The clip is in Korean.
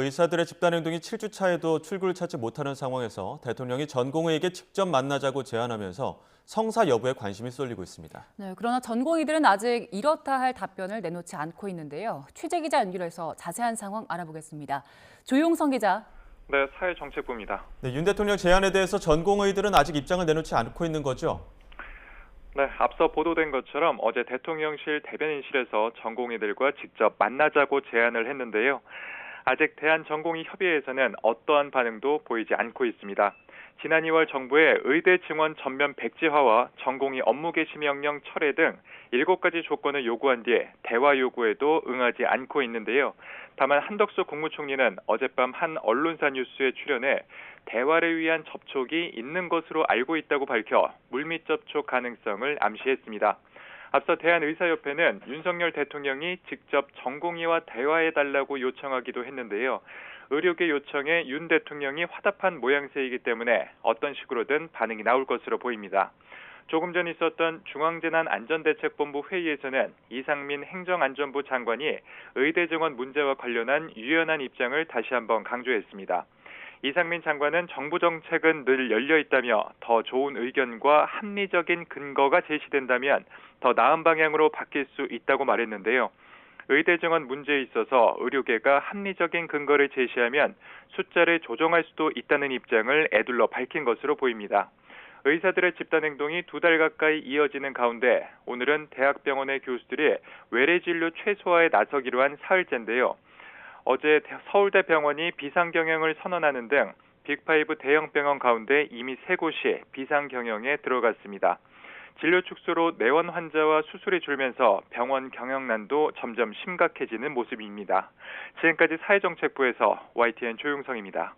의사들의 집단 행동이 7주차에도 출구를 찾지 못하는 상황에서 대통령이 전공의에게 직접 만나자고 제안하면서 성사 여부에 관심이 쏠리고 있습니다. 네, 그러나 전공의들은 아직 이렇다 할 답변을 내놓지 않고 있는데요. 취재기자 연결해서 자세한 상황 알아보겠습니다. 조용성 기자. 네, 사회정책부입니다. 네, 윤 대통령 제안에 대해서 전공의들은 아직 입장을 내놓지 않고 있는 거죠? 네, 앞서 보도된 것처럼 어제 대통령실 대변인실에서 전공의들과 직접 만나자고 제안을 했는데요. 아직 대한전공의협의회에서는 어떠한 반응도 보이지 않고 있습니다. 지난 2월 정부의 의대 증원 전면 백지화와 전공의 업무 개시 명령 철회 등 7가지 조건을 요구한 뒤에 대화 요구에도 응하지 않고 있는데요. 다만 한덕수 국무총리는 어젯밤 한 언론사 뉴스에 출연해 대화를 위한 접촉이 있는 것으로 알고 있다고 밝혀 물밑 접촉 가능성을 암시했습니다. 앞서 대한의사협회는 윤석열 대통령이 직접 전공의와 대화해달라고 요청하기도 했는데요. 의료계 요청에 윤 대통령이 화답한 모양새이기 때문에 어떤 식으로든 반응이 나올 것으로 보입니다. 조금 전 있었던 중앙재난안전대책본부 회의에서는 이상민 행정안전부 장관이 의대 증원 문제와 관련한 유연한 입장을 다시 한번 강조했습니다. 이상민 장관은 정부 정책은 늘 열려 있다며 더 좋은 의견과 합리적인 근거가 제시된다면 더 나은 방향으로 바뀔 수 있다고 말했는데요. 의대 증원 문제에 있어서 의료계가 합리적인 근거를 제시하면 숫자를 조정할 수도 있다는 입장을 애둘러 밝힌 것으로 보입니다. 의사들의 집단 행동이 2달 가까이 이어지는 가운데 오늘은 대학병원의 교수들이 외래 진료 최소화에 나서기로 한 사흘째인데요. 어제 서울대 병원이 비상경영을 선언하는 등 빅5 대형 병원 가운데 이미 3곳이 비상경영에 들어갔습니다. 진료 축소로 내원 환자와 수술이 줄면서 병원 경영난도 점점 심각해지는 모습입니다. 지금까지 사회정책부에서 YTN 조용성입니다.